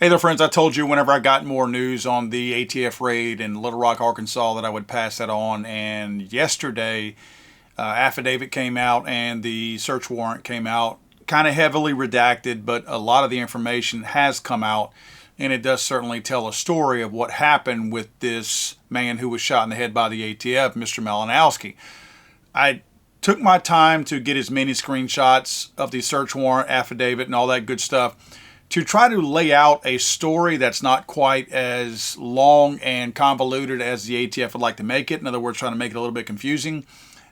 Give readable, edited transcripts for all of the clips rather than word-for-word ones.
Hey there, friends. I told you whenever I got more news on the ATF raid in Little Rock, Arkansas, that I would pass that on. And yesterday, affidavit came out and the search warrant came out, kind of heavily redacted, but a lot of the information has come out. And it does certainly tell a story of what happened with this man who was shot in the head by the ATF, Mr. Malinowski. I took my time to get as many screenshots of the search warrant, affidavit, and all that good stuff to try to lay out a story that's not quite as long and convoluted as the ATF would like to make it. In other words, trying to make it a little bit confusing.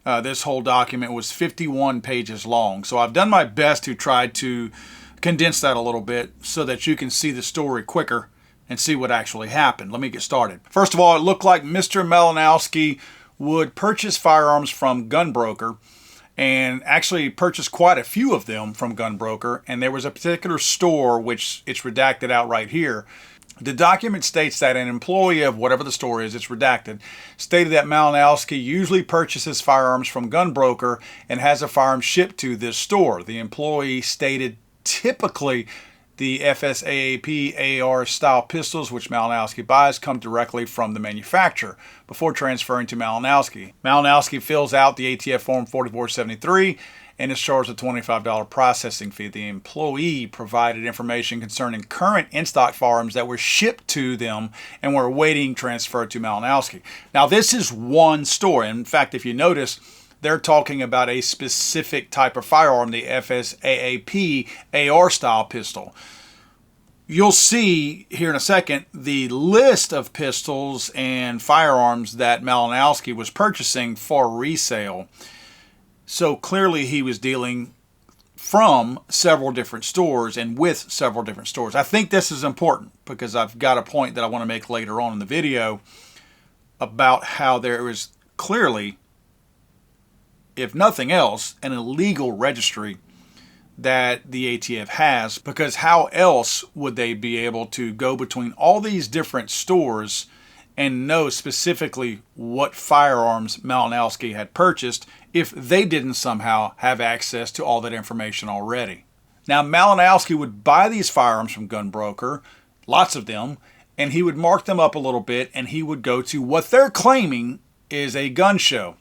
This whole document was 51 pages long. So I've done my best to try to condense that a little bit so that you can see the story quicker and see what actually happened. Let me get started. First of all, it looked like Mr. Malinowski would purchase firearms from Gunbroker, and actually purchased quite a few of them from Gunbroker. And there was a particular store, which it's redacted out right here. The document states that an employee of whatever the store is, it's redacted, stated that Malinowski usually purchases firearms from Gunbroker and has a firearm shipped to this store. The employee stated typically the FSAAP AR style pistols, which Malinowski buys, come directly from the manufacturer before transferring to Malinowski. Malinowski fills out the ATF Form 4473 and is charged a $25 processing fee. The employee provided information concerning current in-stock firearms that were shipped to them and were awaiting transfer to Malinowski. Now, this is one store. In fact, if you notice, they're talking about a specific type of firearm, the FSAAP AR style pistol. You'll see here in a second the list of pistols and firearms that Malinowski was purchasing for resale. So clearly he was dealing from several different stores and with several different stores. I think this is important because I've got a point that I want to make later on in the video about how there is clearly, if nothing else, an illegal registry that the ATF has, because how else would they be able to go between all these different stores and know specifically what firearms Malinowski had purchased if they didn't somehow have access to all that information already? Now, Malinowski would buy these firearms from Gunbroker, lots of them, and he would mark them up a little bit, and he would go to what they're claiming is a gun show.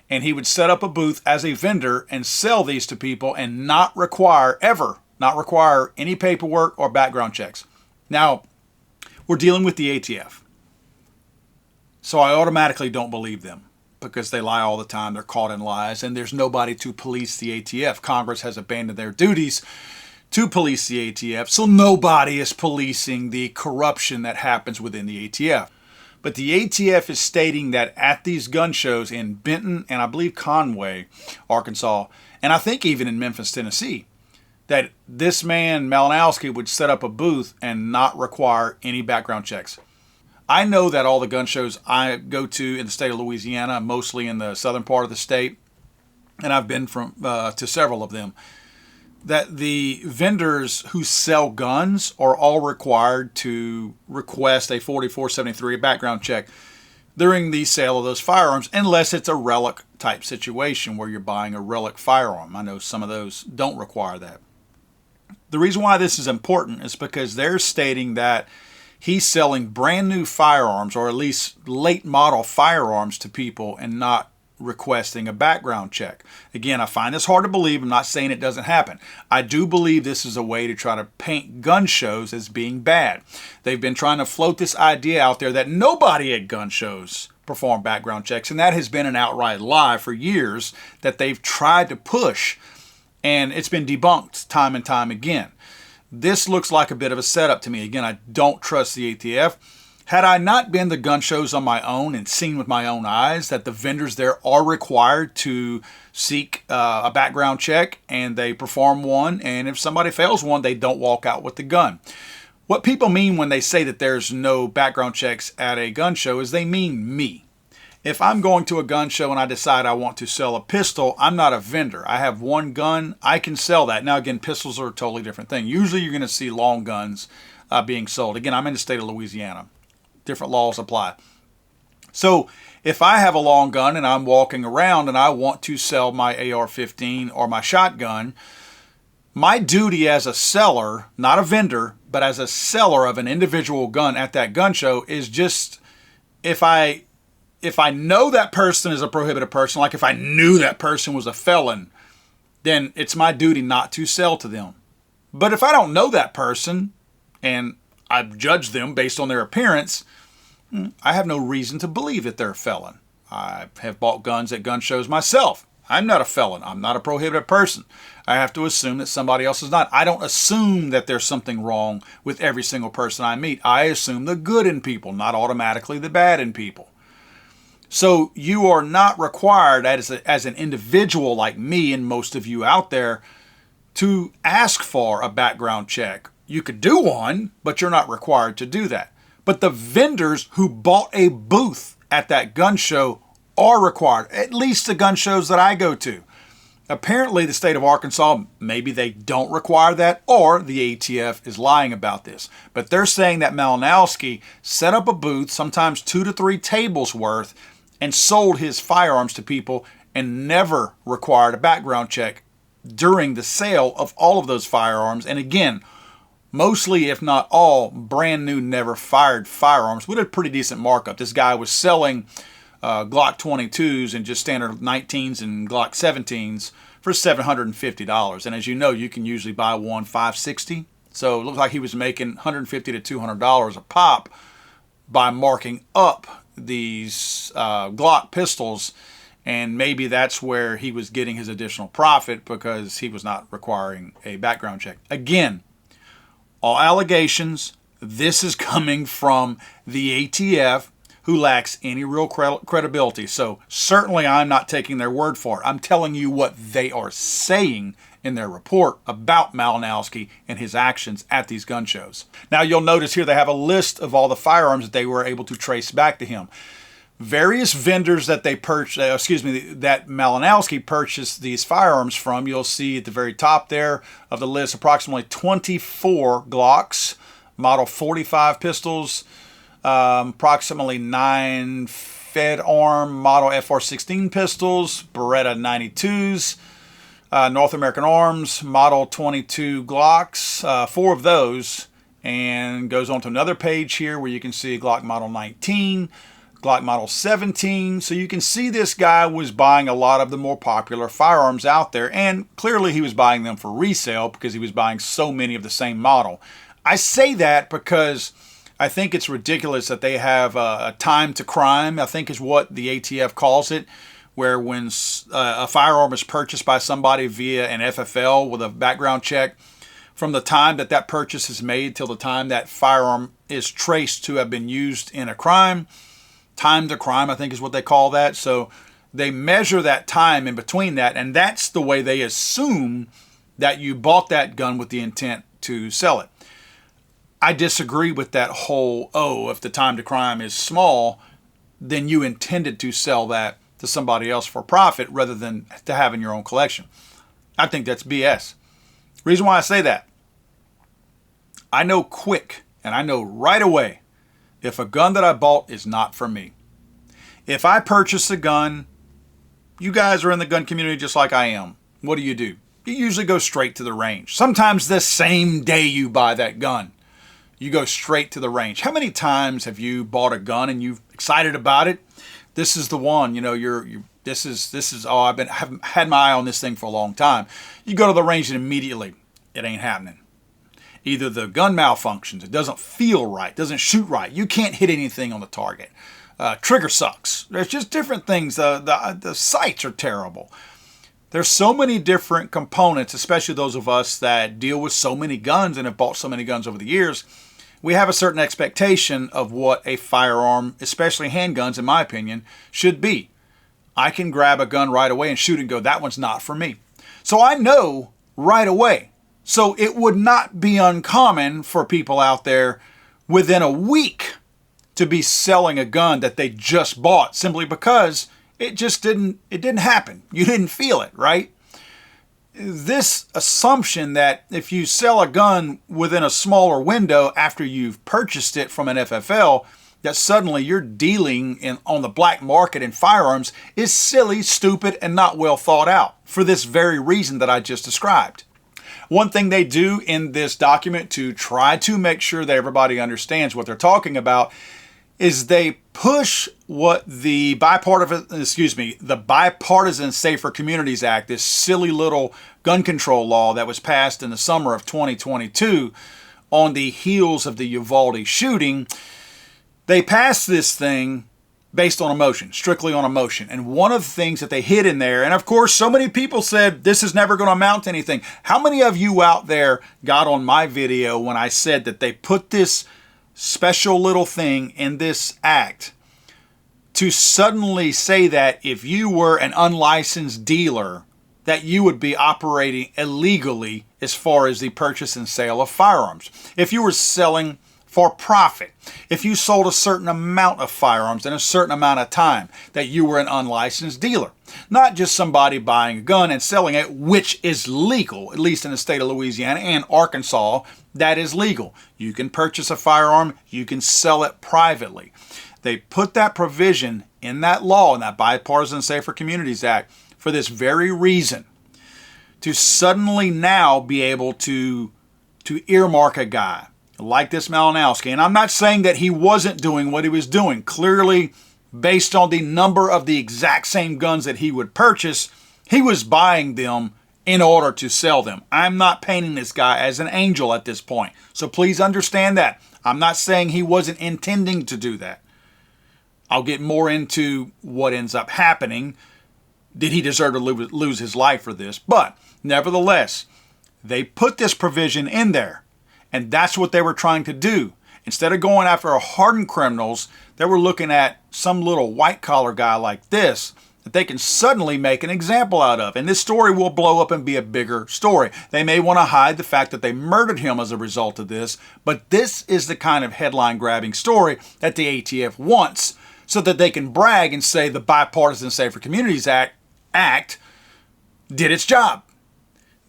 And he would set up a booth as a vendor and sell these to people and not require any paperwork or background checks. Now, we're dealing with the ATF. So I automatically don't believe them because they lie all the time. They're caught in lies, and there's nobody to police the ATF. Congress has abandoned their duties to police the ATF, so nobody is policing the corruption that happens within the ATF. But the ATF is stating that at these gun shows in Benton and I believe Conway, Arkansas, and I think even in Memphis, Tennessee, that this man, Malinowski, would set up a booth and not require any background checks. I know that all the gun shows I go to in the state of Louisiana, mostly in the southern part of the state, and I've been to several of them, that the vendors who sell guns are all required to request a 4473 background check during the sale of those firearms, unless it's a relic type situation where you're buying a relic firearm. I know some of those don't require that. The reason why this is important is because they're stating that he's selling brand new firearms, or at least late model firearms, to people and not requesting a background check. Again, I find this hard to believe. I'm not saying it doesn't happen. I do believe this is a way to try to paint gun shows as being bad. They've been trying to float this idea out there that nobody at gun shows perform background checks, and that has been an outright lie for years that they've tried to push, and it's been debunked time and time again. This looks like a bit of a setup to me. Again, I don't trust the ATF. Had I not been to gun shows on my own and seen with my own eyes that the vendors there are required to seek a background check, and they perform one, and if somebody fails one, they don't walk out with the gun. What people mean when they say that there's no background checks at a gun show is they mean me. If I'm going to a gun show and I decide I want to sell a pistol, I'm not a vendor. I have one gun, I can sell that. Now again, pistols are a totally different thing. Usually you're going to see long guns being sold. Again, I'm in the state of Louisiana. Different laws apply. So if I have a long gun and I'm walking around and I want to sell my AR-15 or my shotgun, My duty as a seller, not a vendor, but as a seller of an individual gun at that gun show is just, if I know that person is a prohibited person, like if I knew that person was a felon, then it's my duty not to sell to them. But if I don't know that person and I've judged them based on their appearance, I have no reason to believe that they're a felon. I have bought guns at gun shows myself. I'm not a felon. I'm not a prohibited person. I have to assume that somebody else is not. I don't assume that there's something wrong with every single person I meet. I assume the good in people, not automatically the bad in people. So you are not required as an individual like me and most of you out there to ask for a background check. You could do one, but you're not required to do that. But the vendors who bought a booth at that gun show are required, at least the gun shows that I go to. Apparently, the state of Arkansas, maybe they don't require that, or the ATF is lying about this. But they're saying that Malinowski set up a booth, sometimes 2 to 3 tables worth, and sold his firearms to people and never required a background check during the sale of all of those firearms. And again, mostly, if not all, brand new, never fired firearms with a pretty decent markup. This guy was selling Glock 22s and just standard 19s and Glock 17s for $750. And as you know, you can usually buy one $560. So it looked like he was making $150 to $200 a pop by marking up these Glock pistols. And maybe that's where he was getting his additional profit because he was not requiring a background check. Again, all allegations, this is coming from the ATF, who lacks any real credibility. So certainly I'm not taking their word for it. I'm telling you what they are saying in their report about Malinowski and his actions at these gun shows. Now you'll notice here they have a list of all the firearms that they were able to trace back to him. Various vendors that that Malinowski purchased these firearms from, you'll see at the very top there of the list approximately 24 Glocks, model 45 pistols, approximately 9 Fed Arm model FR-16 pistols, Beretta 92s, North American Arms model 22 Glocks, 4 of those, and goes on to another page here where you can see Glock model 19, Glock model 17. So you can see this guy was buying a lot of the more popular firearms out there, and clearly he was buying them for resale because he was buying so many of the same model. I say that because I think it's ridiculous that they have a time to crime, I think is what the ATF calls it, where when a firearm is purchased by somebody via an FFL with a background check, from the time that that purchase is made till the time that firearm is traced to have been used in a crime, time to crime I think is what they call that. So they measure that time in between that, and that's the way they assume that you bought that gun with the intent to sell it. I disagree with that whole, if the time to crime is small, then you intended to sell that to somebody else for profit rather than to have in your own collection. I think that's BS. Reason why I say that, I know quick and I know right away if a gun that I bought is not for me. If I purchase a gun, you guys are in the gun community just like I am. What do? You usually go straight to the range. Sometimes the same day you buy that gun, you go straight to the range. How many times have you bought a gun and you're excited about it? This is the one, this is I've had my eye on this thing for a long time. You go to the range and immediately it ain't happening. Either the gun malfunctions, it doesn't feel right, doesn't shoot right, you can't hit anything on the target. Trigger sucks. There's just different things. The sights are terrible. There's so many different components, especially those of us that deal with so many guns and have bought so many guns over the years. We have a certain expectation of what a firearm, especially handguns, in my opinion, should be. I can grab a gun right away and shoot and go, that one's not for me. So I know right away. So it would not be uncommon for people out there within a week to be selling a gun that they just bought simply because it didn't happen. You didn't feel it, right? This assumption that if you sell a gun within a smaller window after you've purchased it from an FFL, that suddenly you're dealing on the black market in firearms is silly, stupid, and not well thought out for this very reason that I just described. One thing they do in this document to try to make sure that everybody understands what they're talking about is they push what the Bipartisan Safer Communities Act, this silly little gun control law that was passed in the summer of 2022 on the heels of the Uvalde shooting. They passed this thing based on emotion, strictly on emotion. And one of the things that they hid in there, and of course so many people said this is never going to amount to anything. How many of you out there got on my video when I said that they put this special little thing in this act to suddenly say that if you were an unlicensed dealer, that you would be operating illegally as far as the purchase and sale of firearms? If you were selling for profit, if you sold a certain amount of firearms in a certain amount of time, that you were an unlicensed dealer. Not just somebody buying a gun and selling it, which is legal, at least in the state of Louisiana and Arkansas, that is legal. You can purchase a firearm, you can sell it privately. They put that provision in that law, in that Bipartisan Safer Communities Act, for this very reason, to suddenly now be able to earmark a guy like this Malinowski. And I'm not saying that he wasn't doing what he was doing. Clearly, based on the number of the exact same guns that he would purchase, he was buying them in order to sell them. I'm not painting this guy as an angel at this point. So please understand that. I'm not saying he wasn't intending to do that. I'll get more into what ends up happening. Did he deserve to lose his life for this? But nevertheless, they put this provision in there. And that's what they were trying to do. Instead of going after hardened criminals, they were looking at some little white-collar guy like this that they can suddenly make an example out of. And this story will blow up and be a bigger story. They may want to hide the fact that they murdered him as a result of this, but this is the kind of headline-grabbing story that the ATF wants so that they can brag and say the Bipartisan Safer Communities Act did its job.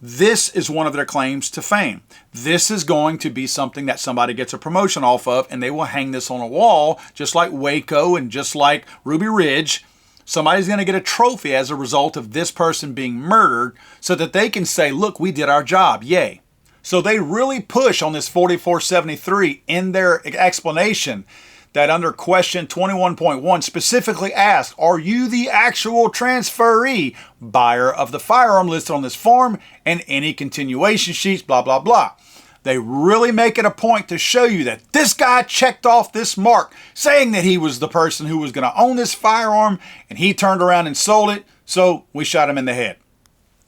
This is one of their claims to fame. This is going to be something that somebody gets a promotion off of, and they will hang this on a wall, just like Waco and just like Ruby Ridge. Somebody's going to get a trophy as a result of this person being murdered so that they can say, look, we did our job. Yay. So they really push on this 4473 in their explanation that under question 21.1 specifically asks, are you the actual transferee, buyer of the firearm listed on this form and any continuation sheets, blah, blah, blah. They really make it a point to show you that this guy checked off this mark, saying that he was the person who was going to own this firearm, and he turned around and sold it, so we shot him in the head.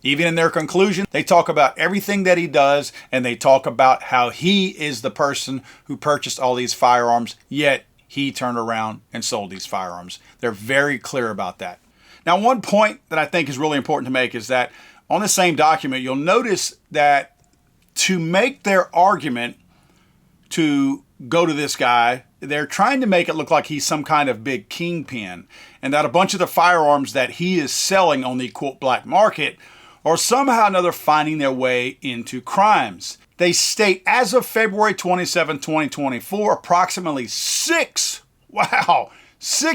Even in their conclusion, they talk about everything that he does, and they talk about how he is the person who purchased all these firearms, yet he turned around and sold these firearms. They're very clear about that. Now, one point that I think is really important to make is that on the same document, you'll notice that to make their argument to go to this guy, they're trying to make it look like he's some kind of big kingpin, and that a bunch of the firearms that he is selling on the quote black market are somehow or another finding their way into crimes. They state as of February 27, 2024, approximately six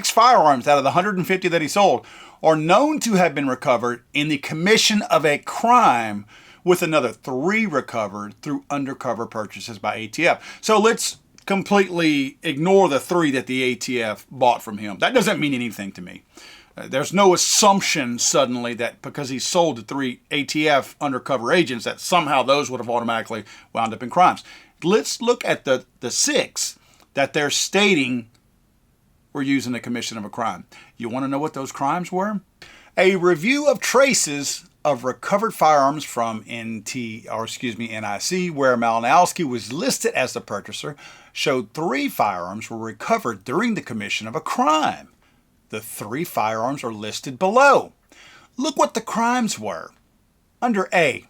firearms out of the 150 that he sold are known to have been recovered in the commission of a crime, with another 3 recovered through undercover purchases by ATF. So let's completely ignore the 3 that the ATF bought from him. That doesn't mean anything to me. There's no assumption suddenly that because he sold to 3 ATF undercover agents that somehow those would have automatically wound up in crimes. Let's look at the 6 that they're stating were used in the commission of a crime. You want to know what those crimes were? A review of traces of recovered firearms from NIC, where Malinowski was listed as the purchaser, showed 3 firearms were recovered during the commission of a crime. The 3 firearms are listed below. Look what the crimes were. Under A,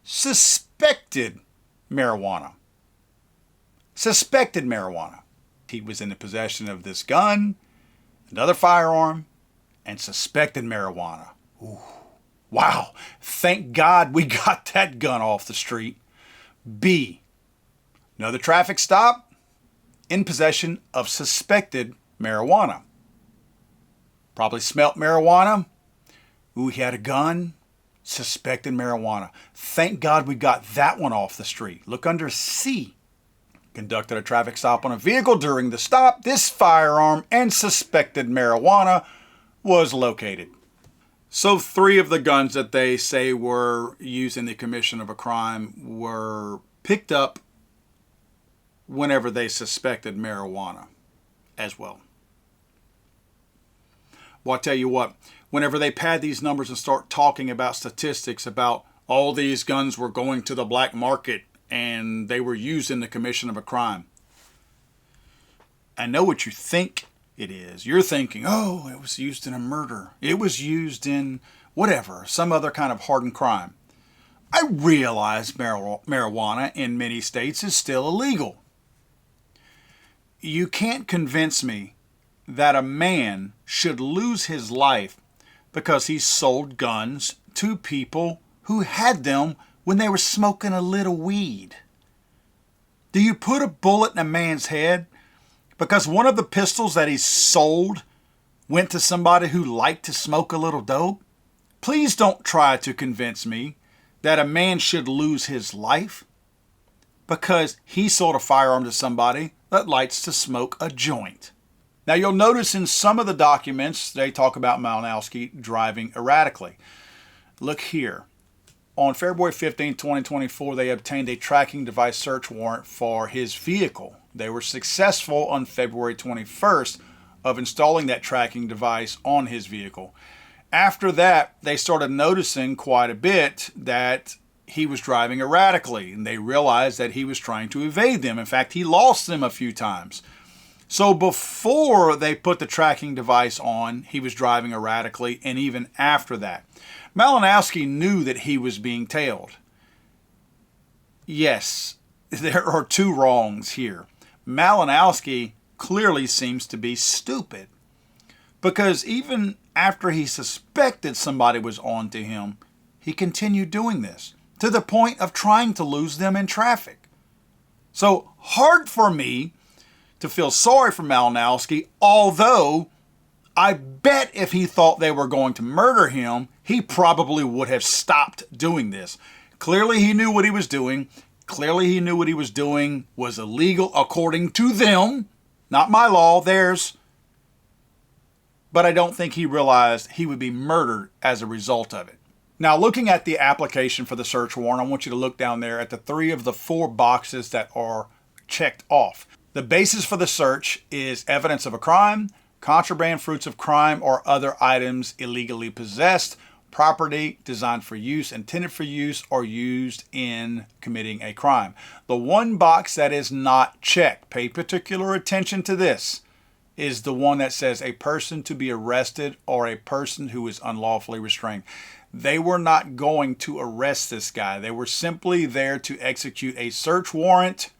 suspected marijuana. Suspected marijuana. He was in the possession of this gun, another firearm, and suspected marijuana. Ooh, wow. Thank God we got that gun off the street. B, another traffic stop, in possession of suspected marijuana. Probably smelt marijuana. Ooh, he had a gun. suspected marijuana. Thank God we got that one off the street. Look under C. Conducted a traffic stop on a vehicle. During the stop, this firearm and suspected marijuana was located. So 3 of the guns that they say were used in the commission of a crime were picked up whenever they suspected marijuana as well. Well, I'll tell you what, whenever they pad these numbers and start talking about statistics about all these guns were going to the black market and they were used in the commission of a crime, I know what you think it is. You're thinking, oh, it was used in a murder. It was used in whatever, some other kind of hardened crime. I realize marijuana in many states is still illegal. You can't convince me that a man should lose his life because he sold guns to people who had them when they were smoking a little weed. Do you put a bullet in a man's head because one of the pistols that he sold went to somebody who liked to smoke a little dope? Please don't try to convince me that a man should lose his life because he sold a firearm to somebody that likes to smoke a joint. Now you'll notice in some of the documents they talk about Malinowski driving erratically. Look here. On February 15, 2024, they obtained a tracking device search warrant for his vehicle. They were successful on February 21st of installing that tracking device on his vehicle. After that, they started noticing quite a bit that he was driving erratically, and they realized that he was trying to evade them. In fact, he lost them a few times. So before they put the tracking device on, he was driving erratically, and even after that. Malinowski knew that he was being tailed. Yes, there are 2 wrongs here. Malinowski clearly seems to be stupid, because even after he suspected somebody was on to him, he continued doing this, to the point of trying to lose them in traffic. So hard for me to feel sorry for Malinowski, although I bet if he thought they were going to murder him, he probably would have stopped doing this. Clearly he knew what he was doing. Clearly he knew what he was doing was illegal according to them, not my law, theirs. But I don't think he realized he would be murdered as a result of it. Now, looking at the application for the search warrant, I want you to look down there at the 3 of the 4 boxes that are checked off. The basis for the search is evidence of a crime, contraband, fruits of crime, or other items illegally possessed, property designed for use, intended for use, or used in committing a crime. The one box that is not checked, pay particular attention to this, is the one that says a person to be arrested or a person who is unlawfully restrained. They were not going to arrest this guy. They were simply there to execute a search warrant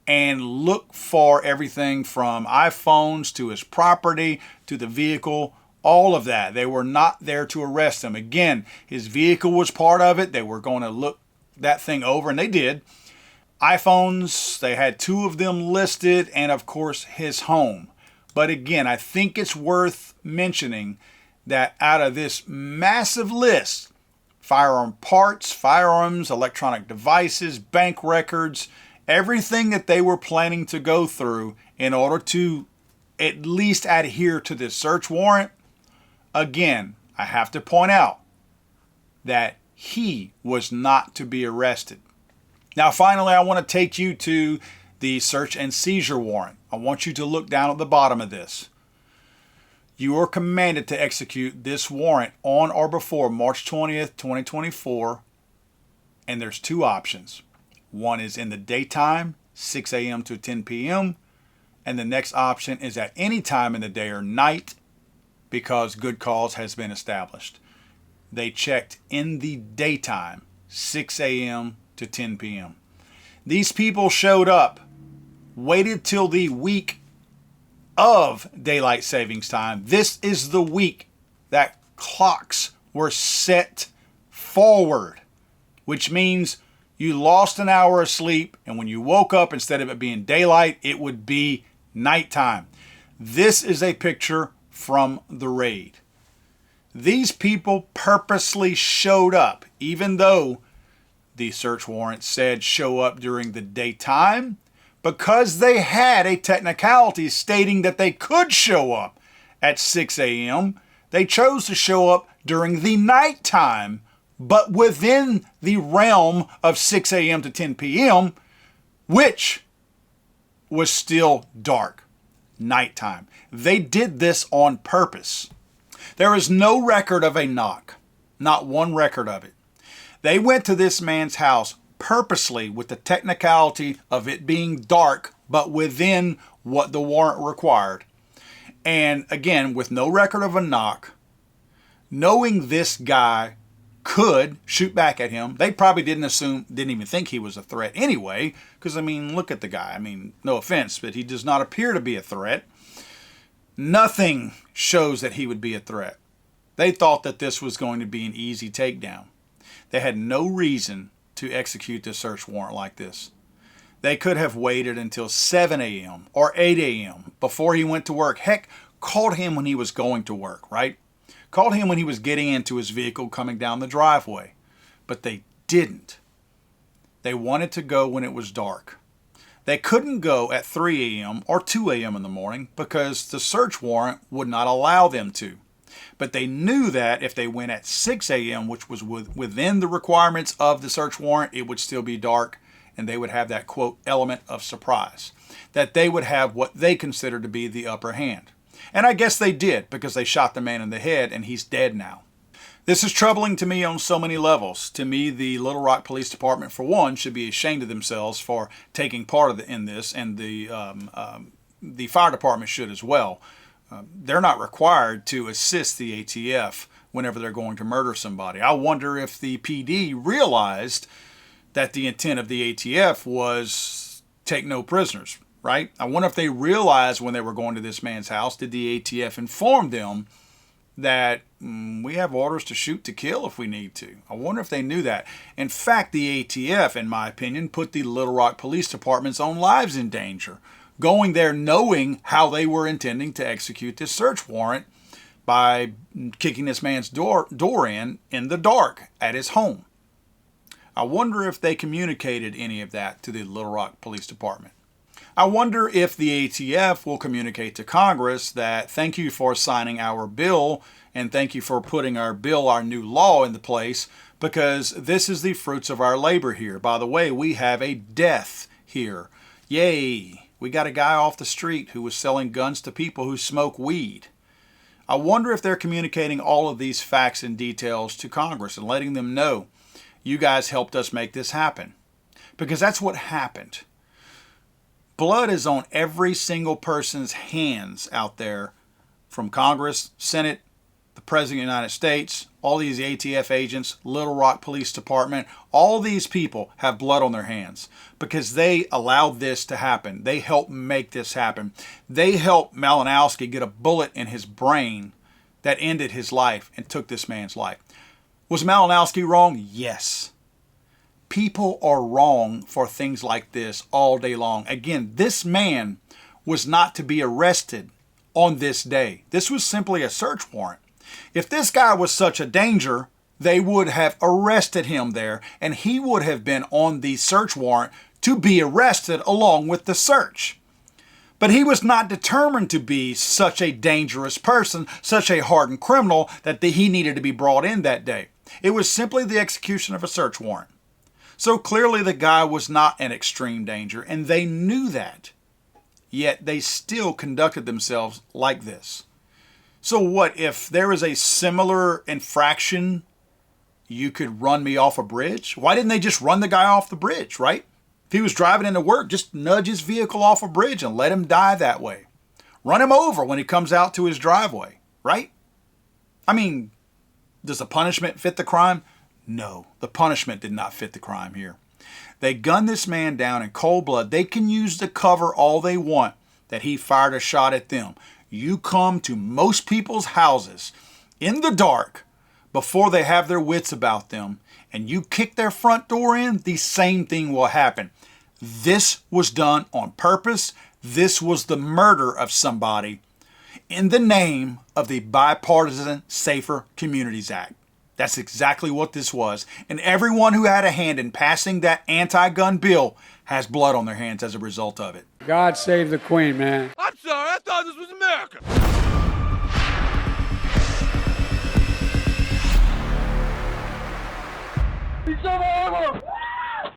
and look for everything from iPhones to his property to the vehicle, all of that. They were not there to arrest him. Again, his vehicle was part of it. They were going to look that thing over, and they did. iPhones, they had 2 of them listed, and of course his home. But again, I think it's worth mentioning that out of this massive list, firearm parts, firearms, electronic devices, bank records, everything that they were planning to go through in order to at least adhere to this search warrant, again, I have to point out that he was not to be arrested. Now, finally, I want to take you to the search and seizure warrant. I want you to look down at the bottom of this. You are commanded to execute this warrant on or before March 20th, 2024, and there's 2 options. One is in the daytime, 6 a.m. to 10 p.m., and the next option is at any time in the day or night because good cause has been established. They checked in the daytime, 6 a.m. to 10 p.m. These people showed up, waited till the week of daylight savings time. This is the week that clocks were set forward, which means you lost an hour of sleep, and when you woke up, instead of it being daylight, it would be nighttime. This is a picture from the raid. These people purposely showed up, even though the search warrant said show up during the daytime, because they had a technicality stating that they could show up at 6 a.m. They chose to show up during the nighttime, but within the realm of 6 a.m. to 10 p.m., which was still dark, nighttime. They did this on purpose. There is no record of a knock, not one record of it. They went to this man's house purposely with the technicality of it being dark, but within what the warrant required. And again, with no record of a knock, knowing this guy could shoot back at him, they probably didn't even think he was a threat anyway, because, I mean, look at the guy. I mean, no offense, but he does not appear to be a threat. Nothing shows that he would be a threat. They thought that this was going to be an easy takedown. They had no reason to execute this search warrant like this. They could have waited until 7 a.m. or 8 a.m. before he went to work. Heck, called him when he was going to work, right? Called him when he was getting into his vehicle coming down the driveway. But they didn't. They wanted to go when it was dark. They couldn't go at 3 a.m. or 2 a.m. in the morning because the search warrant would not allow them to. But they knew that if they went at 6 a.m., which was within the requirements of the search warrant, it would still be dark, and they would have that, quote, element of surprise. That they would have what they considered to be the upper hand. And I guess they did, because they shot the man in the head, and he's dead now. This is troubling to me on so many levels. To me, the Little Rock Police Department, for one, should be ashamed of themselves for taking part in this, and the fire department should as well. They're not required to assist the ATF whenever they're going to murder somebody. I wonder if the PD realized that the intent of the ATF was take no prisoners, right? I wonder if they realized when they were going to this man's house, did the ATF inform them that we have orders to shoot to kill if we need to? I wonder if they knew that. In fact, the ATF, in my opinion, put the Little Rock Police Department's own lives in danger, going there knowing how they were intending to execute this search warrant by kicking this man's door in the dark at his home. I wonder if they communicated any of that to the Little Rock Police Department. I wonder if the ATF will communicate to Congress that thank you for signing our bill and thank you for putting our new law into place, because this is the fruits of our labor here. By the way, we have a death here. Yay! We got a guy off the street who was selling guns to people who smoke weed. I wonder if they're communicating all of these facts and details to Congress and letting them know, you guys helped us make this happen. Because that's what happened. Blood is on every single person's hands out there, from Congress, Senate, the President of the United States, all these ATF agents, Little Rock Police Department, all these people have blood on their hands because they allowed this to happen. They helped make this happen. They helped Malinowski get a bullet in his brain that ended his life and took this man's life. Was Malinowski wrong? Yes. People are wrong for things like this all day long. Again, this man was not to be arrested on this day. This was simply a search warrant. If this guy was such a danger, they would have arrested him there, and he would have been on the search warrant to be arrested along with the search. But he was not determined to be such a dangerous person, such a hardened criminal, that he needed to be brought in that day. It was simply the execution of a search warrant. So clearly the guy was not in extreme danger, and they knew that. Yet they still conducted themselves like this. So what, if there is a similar infraction, you could run me off a bridge? Why didn't they just run the guy off the bridge, right? If he was driving into work, just nudge his vehicle off a bridge and let him die that way. Run him over when he comes out to his driveway, right? I mean, does the punishment fit the crime? No, the punishment did not fit the crime here. They gunned this man down in cold blood. They can use the cover all they want that he fired a shot at them. You come to most people's houses in the dark before they have their wits about them, and you kick their front door in, the same thing will happen. This was done on purpose. This was the murder of somebody. in the name of the Bipartisan Safer Communities Act. That's exactly what this was. And everyone who had a hand in passing that anti-gun bill has blood on their hands as a result of it. God save the Queen, man. I'm sorry, I thought this was America.